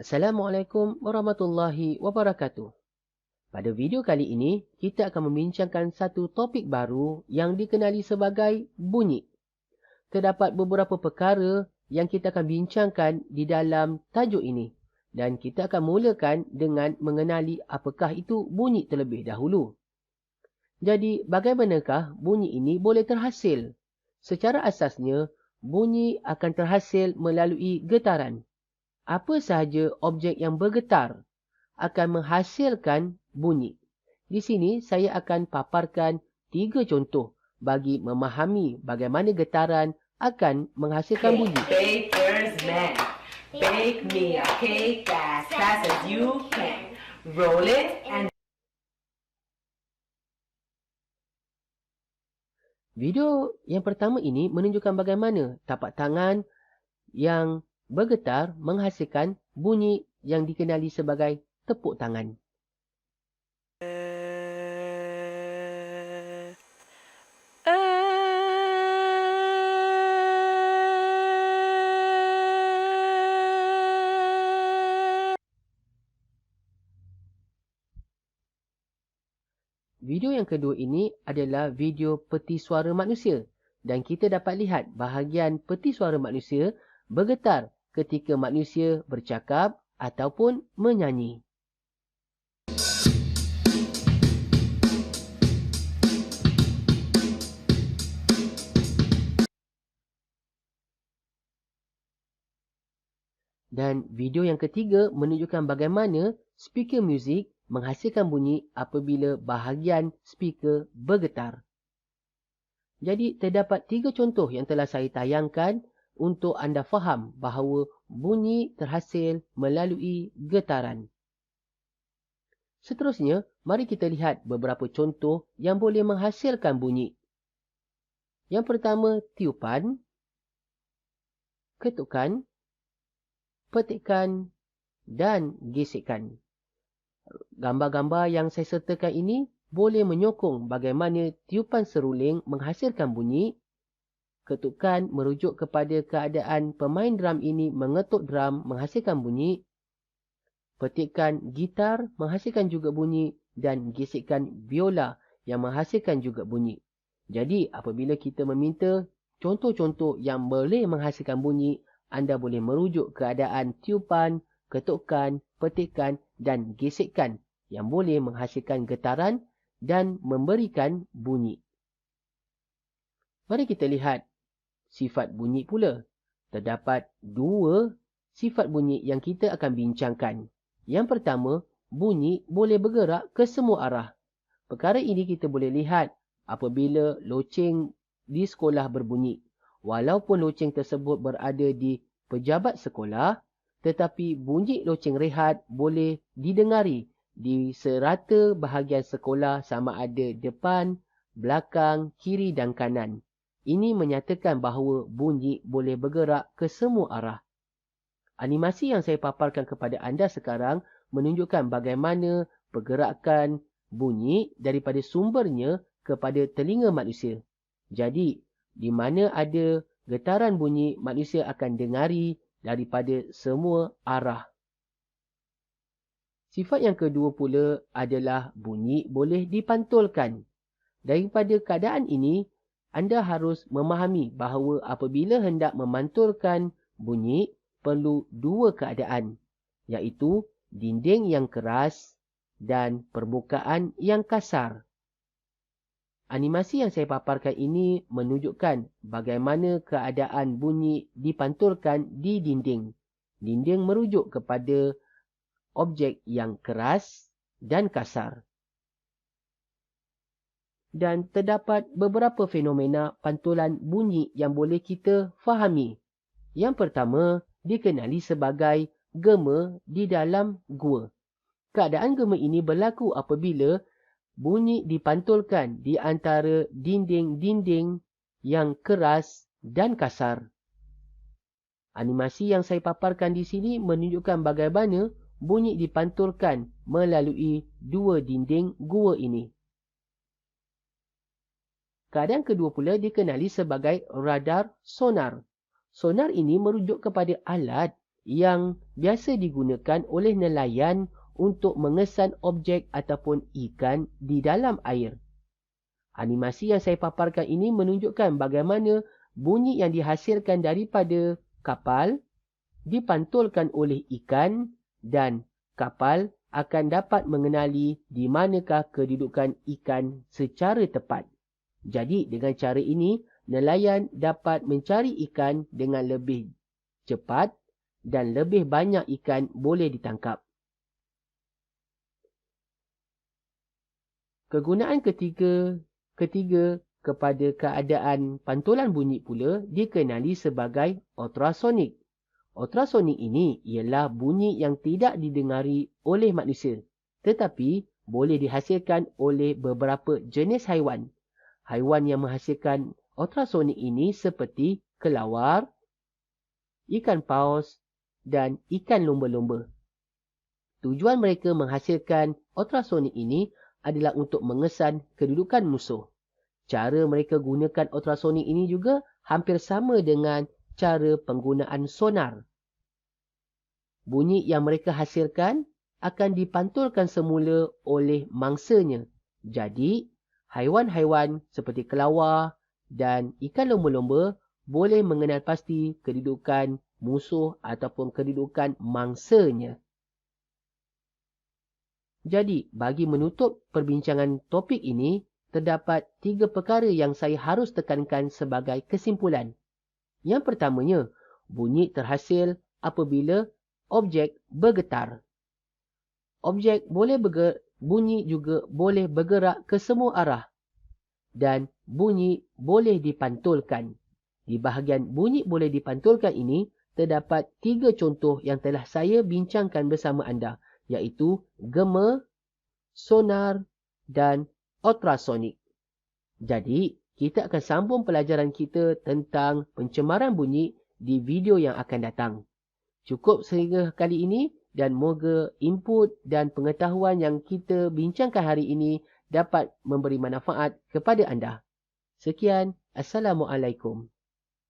Assalamualaikum warahmatullahi wabarakatuh. Pada video kali ini, kita akan membincangkan satu topik baru yang dikenali sebagai bunyi. Terdapat beberapa perkara yang kita akan bincangkan di dalam tajuk ini. Dan kita akan mulakan dengan mengenali apakah itu bunyi terlebih dahulu. Jadi, bagaimanakah bunyi ini boleh terhasil? Secara asasnya, bunyi akan terhasil melalui getaran. Apa sahaja objek yang bergetar akan menghasilkan bunyi. Di sini saya akan paparkan 3 contoh bagi memahami bagaimana getaran akan menghasilkan bunyi. Baker's man, bake me a cake as fast as you can. Roll it and Video yang pertama ini menunjukkan bagaimana tapak tangan yang bergetar menghasilkan bunyi yang dikenali sebagai tepuk tangan. Video yang kedua ini adalah video peti suara manusia dan kita dapat lihat bahagian peti suara manusia bergetar ketika manusia bercakap ataupun menyanyi. Dan video yang ketiga menunjukkan bagaimana speaker muzik menghasilkan bunyi apabila bahagian speaker bergetar. Jadi terdapat 3 contoh yang telah saya tayangkan untuk anda faham bahawa bunyi terhasil melalui getaran. Seterusnya, mari kita lihat beberapa contoh yang boleh menghasilkan bunyi. Yang pertama, tiupan, ketukan, petikan dan gesekan. Gambar-gambar yang saya sertakan ini boleh menyokong bagaimana tiupan seruling menghasilkan bunyi. Ketukan merujuk kepada keadaan pemain drum ini mengetuk drum menghasilkan bunyi. Petikan gitar menghasilkan juga bunyi dan gesekan biola yang menghasilkan juga bunyi. Jadi apabila kita meminta contoh-contoh yang boleh menghasilkan bunyi, anda boleh merujuk keadaan tiupan, ketukan, petikan dan gesekan yang boleh menghasilkan getaran dan memberikan bunyi. Mari kita lihat sifat bunyi pula. Terdapat 2 sifat bunyi yang kita akan bincangkan. Yang pertama, bunyi boleh bergerak ke semua arah. Perkara ini kita boleh lihat apabila loceng di sekolah berbunyi. Walaupun loceng tersebut berada di pejabat sekolah, tetapi bunyi loceng rehat boleh didengari di serata bahagian sekolah sama ada depan, belakang, kiri dan kanan. Ini menyatakan bahawa bunyi boleh bergerak ke semua arah. Animasi yang saya paparkan kepada anda sekarang menunjukkan bagaimana pergerakan bunyi daripada sumbernya kepada telinga manusia. Jadi, di mana ada getaran bunyi, manusia akan dengari daripada semua arah. Sifat yang kedua pula adalah bunyi boleh dipantulkan. Daripada keadaan ini, anda harus memahami bahawa apabila hendak memantulkan bunyi, perlu 2 keadaan, iaitu dinding yang keras dan permukaan yang kasar. Animasi yang saya paparkan ini menunjukkan bagaimana keadaan bunyi dipantulkan di dinding. Dinding merujuk kepada objek yang keras dan kasar. Dan terdapat beberapa fenomena pantulan bunyi yang boleh kita fahami. Yang pertama, dikenali sebagai gema di dalam gua. Keadaan gema ini berlaku apabila bunyi dipantulkan di antara dinding-dinding yang keras dan kasar. Animasi yang saya paparkan di sini menunjukkan bagaimana bunyi dipantulkan melalui 2 dinding gua ini. Keadaan kedua pula dikenali sebagai radar sonar. Sonar ini merujuk kepada alat yang biasa digunakan oleh nelayan untuk mengesan objek ataupun ikan di dalam air. Animasi yang saya paparkan ini menunjukkan bagaimana bunyi yang dihasilkan daripada kapal dipantulkan oleh ikan dan kapal akan dapat mengenali di manakah kedudukan ikan secara tepat. Jadi dengan cara ini, nelayan dapat mencari ikan dengan lebih cepat dan lebih banyak ikan boleh ditangkap. Kegunaan ketiga kepada keadaan pantulan bunyi pula dikenali sebagai ultrasonik. Ultrasonik ini ialah bunyi yang tidak didengari oleh manusia, tetapi boleh dihasilkan oleh beberapa jenis haiwan. Haiwan yang menghasilkan ultrasonik ini seperti kelawar, ikan paus dan ikan lumba-lumba. Tujuan mereka menghasilkan ultrasonik ini adalah untuk mengesan kedudukan musuh. Cara mereka gunakan ultrasonik ini juga hampir sama dengan cara penggunaan sonar. Bunyi yang mereka hasilkan akan dipantulkan semula oleh mangsanya. Jadi, haiwan-haiwan seperti kelawar dan ikan lumba-lumba boleh mengenal pasti kedudukan musuh ataupun kedudukan mangsanya. Jadi, bagi menutup perbincangan topik ini, terdapat 3 perkara yang saya harus tekankan sebagai kesimpulan. Yang pertamanya, bunyi terhasil apabila objek bergetar. Objek bunyi juga boleh bergerak ke semua arah dan bunyi boleh dipantulkan. Di bahagian bunyi boleh dipantulkan ini, terdapat 3 contoh yang telah saya bincangkan bersama anda, iaitu gema, sonar dan ultrasonik. Jadi, kita akan sambung pelajaran kita tentang pencemaran bunyi di video yang akan datang. Cukup sehingga kali ini dan moga input dan pengetahuan yang kita bincangkan hari ini dapat memberi manfaat kepada anda. Sekian, Assalamualaikum.